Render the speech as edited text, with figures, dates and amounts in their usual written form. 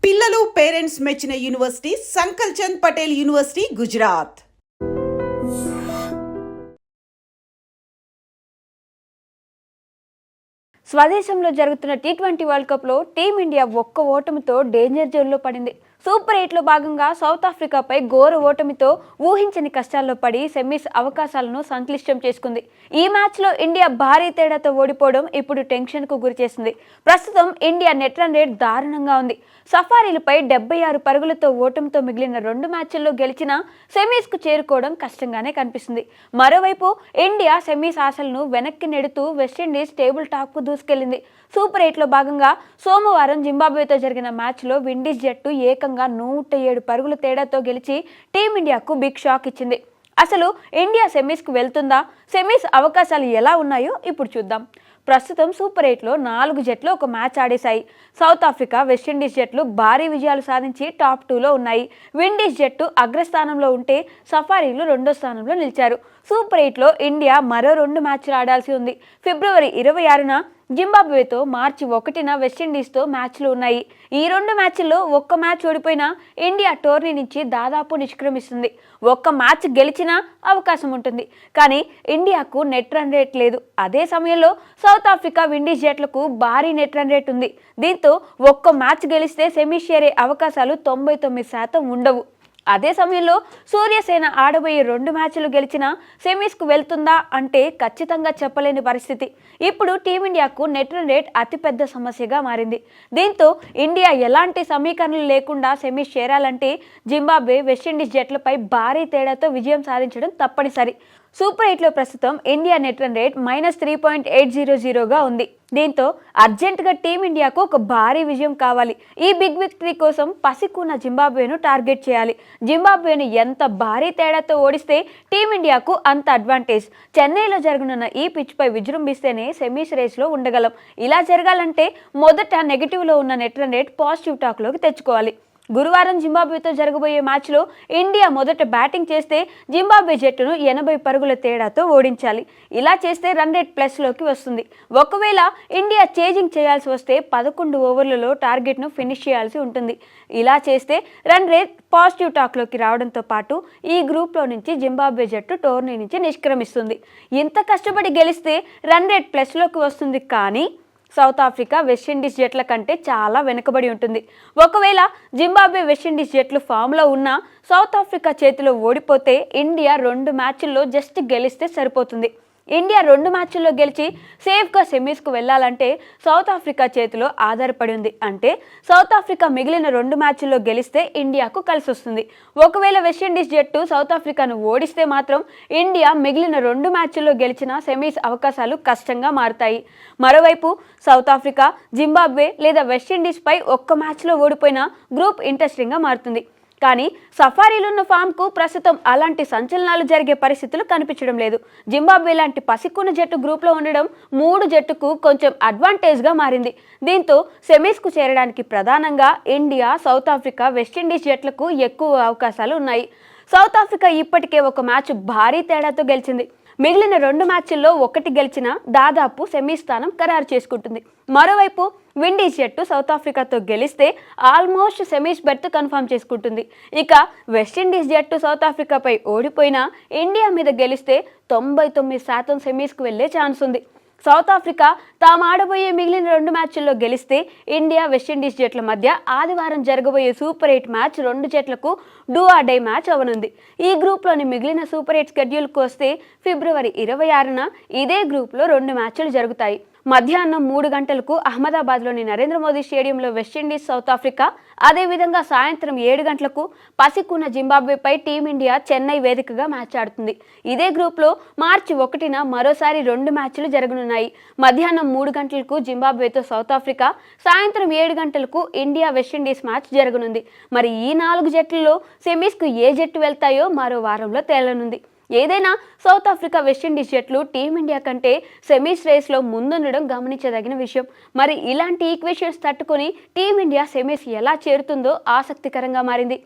పిల్లలు పేరెంట్స్ మెచ్చిన university సంకల్ Chand Patel university Gujarat. స్వదేశంలో జరుగుతున్న టీ20 వరల్డ్ కప్లో టీమిండియా ఒక్క ఓటమితో డేంజర్ జోన్లో పడింది. సూపర్ 8లో భాగంగా సౌత్ ఆఫ్రికాపై ఘోర ఓటమితో ఊహించని కష్టాల్లో పడి సెమీస్ అవకాశాలను సంక్లిష్టం చేసుకుంది. ఈ మ్యాచ్లో ఇండియా భారీ తేడాతో ఓడిపోవడం ఇప్పుడు టెన్షన్కు గురిచేసింది. ప్రస్తుతం ఇండియా నెట్ రన్ రేట్ దారుణంగా ఉంది. సఫారీలపై 76 పరుగులతో ఓటమితో మిగిలిన 2 మ్యాచ్ల్లో గెలిచినా సెమీస్కు చేరుకోవడం కష్టంగానే కనిపిస్తుంది. మరోవైపు ఇండియా సెమీస్ ఆశలను వెనక్కి నెడుతూ వెస్టిండీస్ టేబుల్ టాప్కు దూసుకెళ్లింది. సూపర్ 8లో భాగంగా సోమవారం జింబాబ్వేతో జరిగిన మ్యాచ్లో విండీస్ జట్టు ఏకంగా 107 పరుగుల తేడాతో గెలిచి టీమిండియాకు బిగ్ షాక్ ఇచ్చింది. అసలు ఇండియా సెమీస్కు వెళ్తుందా? సెమీస్ అవకాశాలు ఎలా ఉన్నాయో ఇప్పుడు చూద్దాం. ప్రస్తుతం సూపర్ 8లో 4 జట్లు ఒక మ్యాచ్ ఆడేశాయి. సౌత్ ఆఫ్రికా, వెస్టిండీస్ జట్లు భారీ విజయాలు సాధించి టాప్ 2లో ఉన్నాయి. విండీస్ జట్టు అగ్రస్థానంలో ఉంటే సఫారీలు 2వ స్థానంలో నిలిచారు. సూపర్ 8లో ఇండియా మరో 2 మ్యాచ్లు ఆడాల్సి ఉంది. ఫిబ్రవరి 26న జింబాబ్వేతో, మార్చి 1న వెస్టిండీస్తో మ్యాచ్లు ఉన్నాయి. ఈ 2 మ్యాచ్ల్లో ఒక్క మ్యాచ్ ఓడిపోయినా ఇండియా టోర్నీ నుంచి దాదాపు నిష్క్రమిస్తుంది. ఒక్క మ్యాచ్ గెలిచినా అవకాశం ఉంటుంది. కానీ ఇండియాకు నెట్ రన్ రేట్ లేదు. అదే సమయంలో సౌత్ ఆఫ్రికా, విండీస్ జట్లకు భారీ నెట్ రన్ రేట్ ఉంది. దీంతో ఒక్క మ్యాచ్ గెలిస్తే సెమీస్ చేరే అవకాశాలు 99% ఉండవు. అదే సమయంలో సూర్యసేన ఆడబోయే 2 మ్యాచ్లు గెలిచినా సెమీస్కు వెళ్తుందా అంటే ఖచ్చితంగా చెప్పలేని పరిస్థితి. ఇప్పుడు టీమిండియాకు నెట్ రన్ రేట్ అతిపెద్ద సమస్యగా మారింది. దీంతో ఇండియా ఎలాంటి సమీకరణలు లేకుండా సెమీస్ చేరాలంటే జింబాబ్వే, వెస్టిండీస్ జట్లపై భారీ తేడాతో విజయం సాధించడం తప్పనిసరి. సూపర్ 8లో ప్రస్తుతం ఇండియా నెట్ రన్ రేట్ -3.800గా ఉంది. దీంతో అర్జెంటుగా టీమిండియాకు ఒక భారీ విజయం కావాలి. ఈ బిగ్ విక్టరీ కోసం పసికూన జింబాబ్వేను టార్గెట్ చేయాలి. జింబాబ్వేను ఎంత భారీ తేడాతో ఓడిస్తే టీమిండియాకు అంత అడ్వాంటేజ్. చెన్నైలో జరగనున్న ఈ పిచ్పై విజృంభిస్తేనే సెమీస్ రేస్లో ఉండగలం. ఇలా జరగాలంటే మొదట నెగిటివ్లో ఉన్న నెట్ రన్ రేట్ పాజిటివ్ టాక్లోకి తెచ్చుకోవాలి. గురువారం జింబాబ్వేతో జరగబోయే మ్యాచ్లో ఇండియా మొదట బ్యాటింగ్ చేస్తే జింబాబ్వే జట్టును 80 పరుగుల తేడాతో ఓడించాలి. ఇలా చేస్తే రన్ రేట్ ప్లస్లోకి వస్తుంది. ఒకవేళ ఇండియా చేజింగ్ చేయాల్సి వస్తే 11 ఓవర్లలో టార్గెట్ను ఫినిష్ చేయాల్సి ఉంటుంది. ఇలా చేస్తే రన్ రేట్ పాజిటివ్ టాక్లోకి రావడంతో పాటు ఈ గ్రూప్లో నుంచి జింబాబ్వే జట్టు టోర్నీ నుంచి నిష్క్రమిస్తుంది. ఇంత కష్టపడి గెలిస్తే రన్ రేట్ ప్లస్లోకి వస్తుంది. కానీ సౌత్ ఆఫ్రికా, వెస్టిండీస్ జట్ల కంటే చాలా వెనుకబడి ఉంటుంది. ఒకవేళ జింబాబ్వే, వెస్టిండీస్ జట్లు ఫామ్లో ఉన్నా సౌత్ ఆఫ్రికా చేతిలో ఓడిపోతే ఇండియా 2 మ్యాచ్ల్లో జస్ట్ గెలిస్తే సరిపోతుంది. ఇండియా 2 మ్యాచ్ల్లో గెలిచి సేఫ్గా సెమీస్కు వెళ్లాలంటే సౌత్ ఆఫ్రికా చేతిలో ఆధారపడి ఉంది. అంటే సౌత్ ఆఫ్రికా మిగిలిన 2 మ్యాచ్ల్లో గెలిస్తే ఇండియాకు కలిసి వస్తుంది. ఒకవేళ వెస్టిండీస్ జట్టు సౌత్ ఆఫ్రికాను ఓడిస్తే మాత్రం ఇండియా మిగిలిన 2 మ్యాచ్ల్లో గెలిచిన సెమీస్ అవకాశాలు కష్టంగా మారుతాయి. మరోవైపు సౌత్ ఆఫ్రికా, జింబాబ్వే లేదా వెస్టిండీస్పై ఒక్క మ్యాచ్లో ఓడిపోయినా గ్రూప్ ఇంట్రెస్టింగ్గా మారుతుంది. కానీ సఫారీలున్న ఫామ్కు ప్రస్తుతం అలాంటి సంచలనాలు జరిగే పరిస్థితులు కనిపించడం లేదు. జింబాబ్వే లాంటి పసికూన జట్టు గ్రూప్లో ఉండడం 3 జట్టుకు కొంచెం అడ్వాంటేజ్గా మారింది. దీంతో సెమీస్కు చేరడానికి ప్రధానంగా ఇండియా, సౌత్ ఆఫ్రికా, వెస్టిండీస్ జట్లకు ఎక్కువ అవకాశాలు ఉన్నాయి. సౌత్ ఆఫ్రికా ఇప్పటికే ఒక మ్యాచ్ భారీ తేడాతో గెలిచింది. మిగిలిన 2 మ్యాచ్ల్లో 1 గెలిచినా దాదాపు సెమీ స్థానం ఖరారు చేసుకుంటుంది. మరోవైపు విండీస్ జట్టు సౌత్ ఆఫ్రికాతో గెలిస్తే ఆల్మోస్ట్ సెమీస్ బెర్త్ కన్ఫర్మ్ చేసుకుంటుంది. ఇక వెస్టిండీస్ జట్టు సౌత్ ఆఫ్రికాపై ఓడిపోయినా ఇండియా మీద గెలిస్తే 99% సెమీస్కు వెళ్లే ఛాన్స్ ఉంది. సౌత్ ఆఫ్రికా తాము ఆడబోయే మిగిలిన 2 మ్యాచ్ల్లో గెలిస్తే ఇండియా, వెస్టిండీస్ జట్ల మధ్య ఆదివారం జరగబోయే సూపర్ 8 మ్యాచ్ 2 జట్లకు డూ ఆర్ డై మ్యాచ్ అవనుంది. ఈ గ్రూప్లోని మిగిలిన సూపర్ 8 స్కెడ్యూల్కు వస్తే ఫిబ్రవరి 26న ఇదే గ్రూప్లో 2 మ్యాచ్లు జరుగుతాయి. మధ్యాహ్నం 3 గంటలకు అహ్మదాబాద్లోని నరేంద్ర మోదీ స్టేడియంలో వెస్టిండీస్, సౌత్ ఆఫ్రికా, అదేవిధంగా సాయంత్రం 7 గంటలకు పసికూన జింబాబ్వేపై టీమిండియా చెన్నై వేదికగా మ్యాచ్ ఆడుతుంది. ఇదే గ్రూప్లో మార్చి 1న మరోసారి 2 మ్యాచ్లు జరగనున్నాయి. మధ్యాహ్నం 3 గంటలకు జింబాబ్వేతో సౌత్ ఆఫ్రికా, సాయంత్రం 7 గంటలకు ఇండియా, వెస్టిండీస్ మ్యాచ్ జరగనుంది. మరి ఈ 4 జట్లలో సెమీస్కు ఏ జట్టు వెళ్తాయో మరో వారంలో తేలనుంది. ఏదైనా సౌత్ ఆఫ్రికా, వెస్టిండీస్ జట్లు టీమిండియా కంటే సెమీస్ రేస్లో ముందుండడం గమనించదగిన విషయం. మరి ఇలాంటి ఈక్వేషన్స్ తట్టుకొని టీమిండియా సెమీస్ ఎలా చేరుతుందో ఆసక్తికరంగా మారింది.